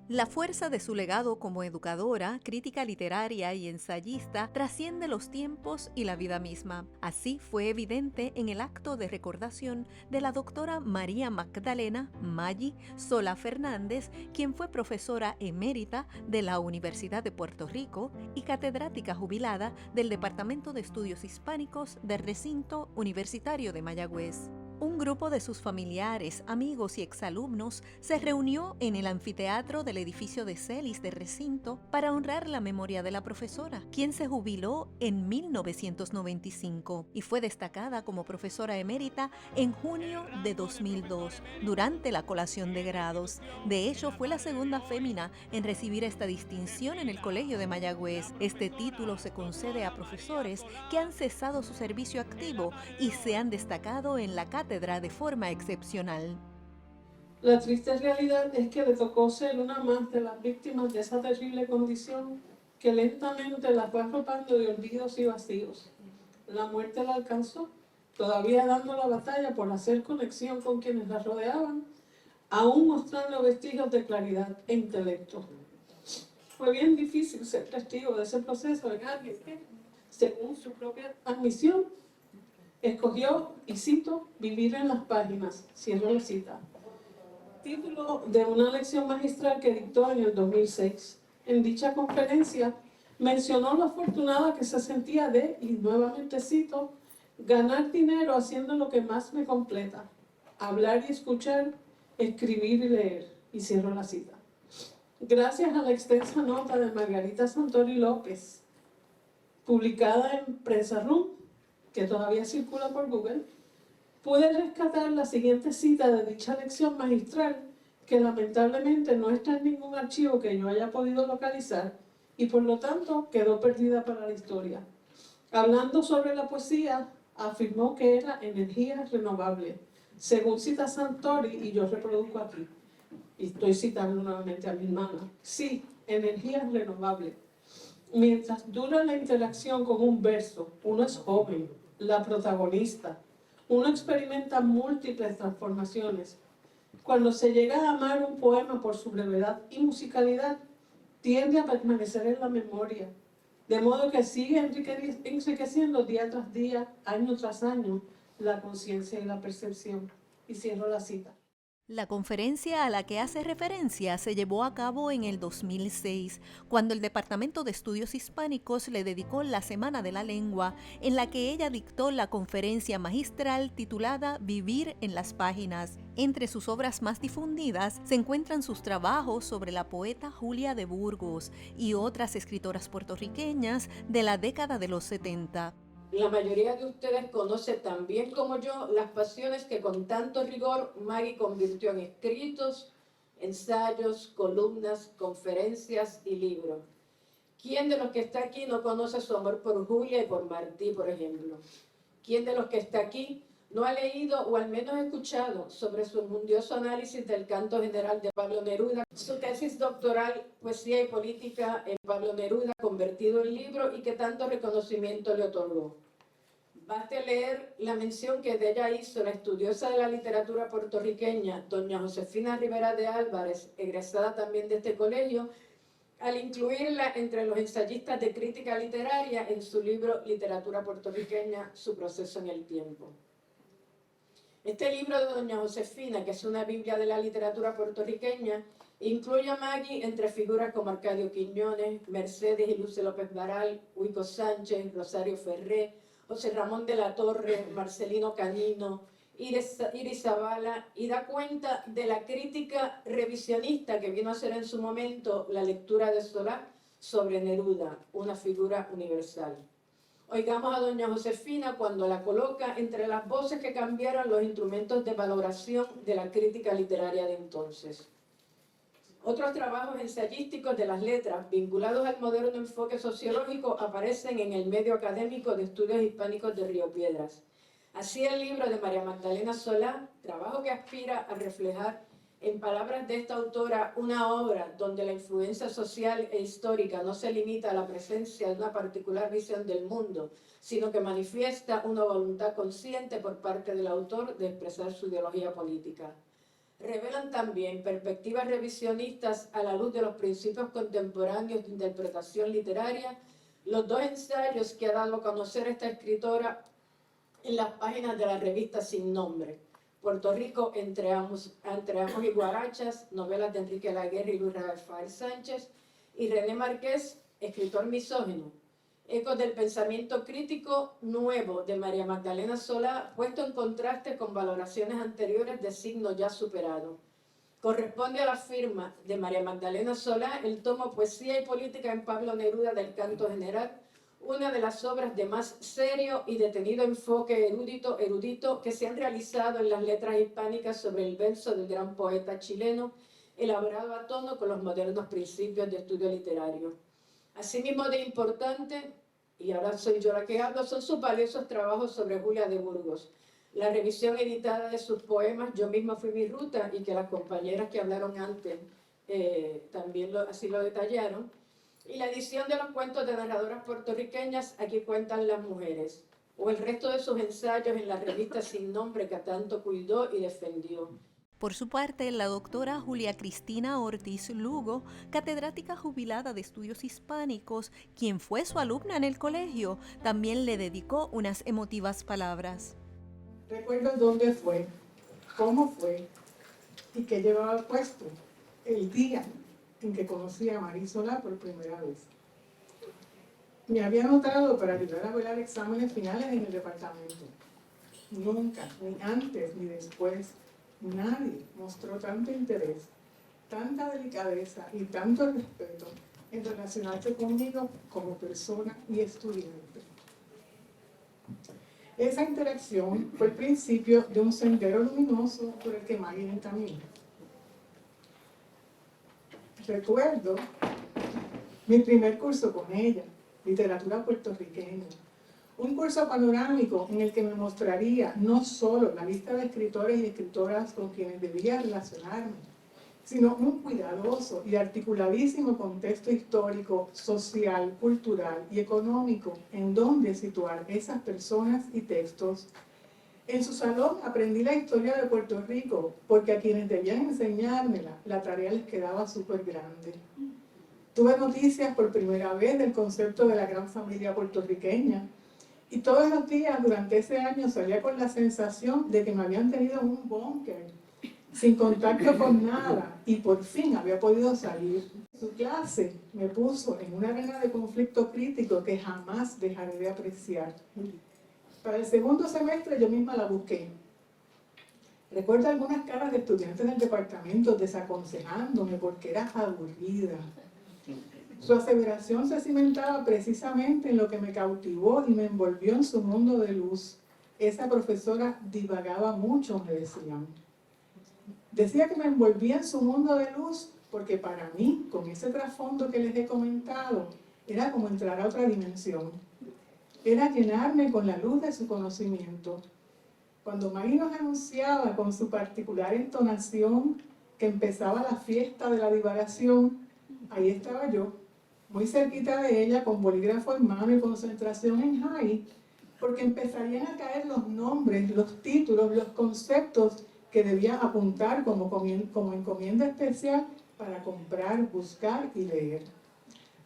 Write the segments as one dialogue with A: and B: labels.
A: La fuerza de su legado como educadora, crítica literaria y ensayista trasciende los tiempos y la vida misma. Así fue evidente en el acto de recordación de la doctora María Magdalena Maggi Solá Fernández, quien fue profesora emérita de la Universidad de Puerto Rico y catedrática jubilada del Departamento de Estudios Hispánicos del Recinto Universitario de Mayagüez. Un grupo de sus familiares, amigos y exalumnos se reunió en el anfiteatro del edificio de Celis de recinto para honrar la memoria de la profesora, quien se jubiló en 1995 y fue destacada como profesora emérita en junio de 2002 durante la colación de grados. De hecho, fue la segunda fémina en recibir esta distinción en el Colegio de Mayagüez. Este título se concede a profesores que han cesado su servicio activo y se han destacado en la cátedra de forma excepcional.
B: La triste realidad es que le tocó ser una más de las víctimas de esa terrible condición que lentamente la fue arropando de olvidos y vacíos. La muerte la alcanzó, todavía dando la batalla por hacer conexión con quienes la rodeaban, aún mostrando vestigios de claridad e intelecto. Fue bien difícil ser testigo de ese proceso en alguien que, según su propia admisión, escogió, y cito, vivir en las páginas, cierro la cita. Título de una lección magistral que dictó en el 2006. En dicha conferencia mencionó lo afortunada que se sentía de, y nuevamente cito, ganar dinero haciendo lo que más me completa, hablar y escuchar, escribir y leer, y cierro la cita. Gracias a la extensa nota de Margarita Santori López, publicada en Prensa Room, que todavía circula por Google, pude rescatar la siguiente cita de dicha lección magistral, que lamentablemente no está en ningún archivo que yo haya podido localizar y por lo tanto quedó perdida para la historia. Hablando sobre la poesía, afirmó que era energía renovable. Según cita Santori, y yo reproduzco aquí, y estoy citando nuevamente a mi hermana, sí, energía renovable. Mientras dura la interacción con un verso, uno es joven, la protagonista. Uno experimenta múltiples transformaciones. Cuando se llega a amar un poema por su brevedad y musicalidad, tiende a permanecer en la memoria, de modo que sigue enriqueciendo día tras día, año tras año, la conciencia y la percepción. Y cierro la cita.
A: La conferencia a la que hace referencia se llevó a cabo en el 2006, cuando el Departamento de Estudios Hispánicos le dedicó la Semana de la Lengua, en la que ella dictó la conferencia magistral titulada Vivir en las Páginas. Entre sus obras más difundidas se encuentran sus trabajos sobre la poeta Julia de Burgos y otras escritoras puertorriqueñas de la década de los 70.
C: La mayoría de ustedes conoce tan bien como yo las pasiones que con tanto rigor Maggie convirtió en escritos, ensayos, columnas, conferencias y libros. ¿Quién de los que está aquí no conoce su amor por Julia y por Martí, por ejemplo? ¿Quién de los que está aquí no ha leído o al menos escuchado sobre su mundioso análisis del canto general de Pablo Neruda, su tesis doctoral Poesía y Política en Pablo Neruda, convertido en libro y que tanto reconocimiento le otorgó? Baste leer la mención que de ella hizo la estudiosa de la literatura puertorriqueña, doña Josefina Rivera de Álvarez, egresada también de este colegio, al incluirla entre los ensayistas de crítica literaria en su libro Literatura puertorriqueña, su proceso en el tiempo. Este libro de doña Josefina, que es una biblia de la literatura puertorriqueña, incluye a Maggie entre figuras como Arcadio Quiñones, Mercedes y Luce López Baral, Huico Sánchez, Rosario Ferré, José Ramón de la Torre, Marcelino Canino, Iris Zavala, y da cuenta de la crítica revisionista que vino a ser en su momento la lectura de Solá sobre Neruda, una figura universal. Oigamos a doña Josefina cuando la coloca entre las voces que cambiaron los instrumentos de valoración de la crítica literaria de entonces. Otros trabajos ensayísticos de las letras vinculados al moderno enfoque sociológico aparecen en el medio académico de estudios hispánicos de Río Piedras. Así el libro de María Magdalena Solá, trabajo que aspira a reflejar en palabras de esta autora una obra donde la influencia social e histórica no se limita a la presencia de una particular visión del mundo, sino que manifiesta una voluntad consciente por parte del autor de expresar su ideología política. revelan también perspectivas revisionistas a la luz de los principios contemporáneos de interpretación literaria, los dos ensayos que ha dado a conocer esta escritora en las páginas de la revista Sin Nombre. Puerto Rico, entre amos y guarachas, novelas de Enrique Laguerre y Luis Rafael Sánchez, y René Márquez, escritor misógino. Ecos del pensamiento crítico nuevo de María Magdalena Solá, puesto en contraste con valoraciones anteriores de signo ya superado. Corresponde a la firma de María Magdalena Solá el tomo Poesía y Política en Pablo Neruda del Canto General, una de las obras de más serio y detenido enfoque erudito que se han realizado en las letras hispánicas sobre el verso del gran poeta chileno, elaborado a tono con los modernos principios de estudio literario. Asimismo de importante, y ahora soy yo la que hablo, son sus valiosos trabajos sobre Julia de Burgos. La revisión editada de sus poemas, Yo misma fui mi ruta, y que las compañeras que hablaron antes también así lo detallaron. Y la edición de los cuentos de narradoras puertorriqueñas, Aquí cuentan las mujeres. O el resto de sus ensayos en la revista Sin Nombre que tanto cuidó y defendió.
A: Por su parte, la doctora Julia Cristina Ortiz Lugo, catedrática jubilada de estudios hispánicos, quien fue su alumna en el colegio, también le dedicó unas emotivas palabras.
D: Recuerdo dónde fue, cómo fue y qué llevaba puesto el día en que conocí a María Solá por primera vez. Me había anotado para ayudar a velar exámenes finales en el departamento. Nunca, ni antes ni después, nadie mostró tanto interés, tanta delicadeza y tanto respeto en relacionarse conmigo como persona y estudiante. Esa interacción fue el principio de un sendero luminoso por el que Maggie encaminó. Recuerdo mi primer curso con ella, literatura puertorriqueña, un curso panorámico en el que me mostraría no solo la lista de escritores y escritoras con quienes debía relacionarme, sino un cuidadoso y articuladísimo contexto histórico, social, cultural y económico en donde situar esas personas y textos. En su salón aprendí la historia de Puerto Rico porque a quienes debían enseñármela, la tarea les quedaba súper grande. Tuve noticias por primera vez del concepto de la gran familia puertorriqueña y todos los días durante ese año salía con la sensación de que me habían tenido en un búnker, sin contacto con nada, y por fin había podido salir. Su clase me puso en una arena de conflicto crítico que jamás dejaré de apreciar. Para el segundo semestre yo misma la busqué. Recuerdo algunas caras de estudiantes del departamento desaconsejándome porque era aburrida. Su aseveración se cimentaba precisamente en lo que me cautivó y me envolvió en su mundo de luz. Esa profesora divagaba mucho, me decían. Decía que me envolvía en su mundo de luz porque para mí, con ese trasfondo que les he comentado, era como entrar a otra dimensión. Era llenarme con la luz de su conocimiento. Cuando Maggie nos anunciaba con su particular entonación que empezaba la fiesta de la divagación, ahí estaba yo, muy cerquita de ella, con bolígrafo en mano y concentración en high, porque empezarían a caer los nombres, los títulos, los conceptos que debía apuntar como encomienda especial para comprar, buscar y leer.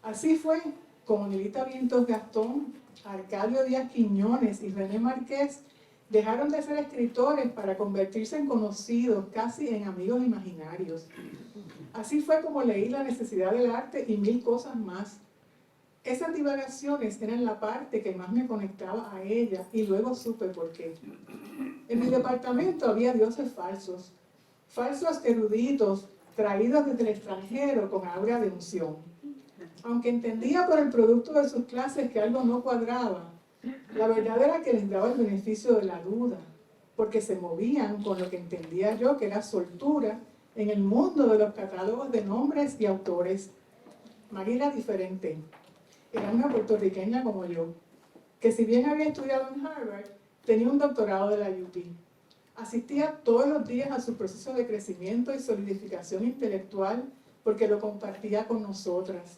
D: Así fue como Nelita Vientos Gastón, Arcadio Díaz Quiñones y René Márquez dejaron de ser escritores para convertirse en conocidos, casi en amigos imaginarios. Así fue como leí La necesidad del arte y mil cosas más. Esas divagaciones eran la parte que más me conectaba a ella y luego supe por qué. En mi departamento había dioses falsos, falsos eruditos traídos desde el extranjero con aura de unción. Aunque entendía por el producto de sus clases que algo no cuadraba, la verdad era que les daba el beneficio de la duda, porque se movían con lo que entendía yo que era soltura en el mundo de los catálogos de nombres y autores. María era diferente. Era una puertorriqueña como yo, que si bien había estudiado en Harvard, tenía un doctorado de la UT. Asistía todos los días a su proceso de crecimiento y solidificación intelectual porque lo compartía con nosotras.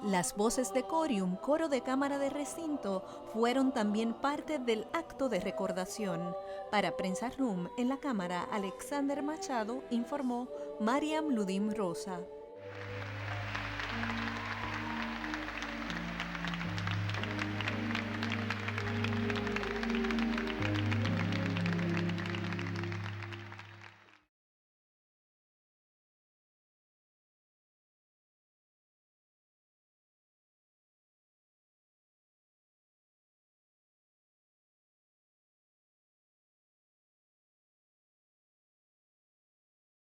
A: Las voces de Corium, coro de cámara de recinto, fueron también parte del acto de recordación. Para Prensa Room, en la Cámara, Alexander Machado informó Mariam Ludim Rosa.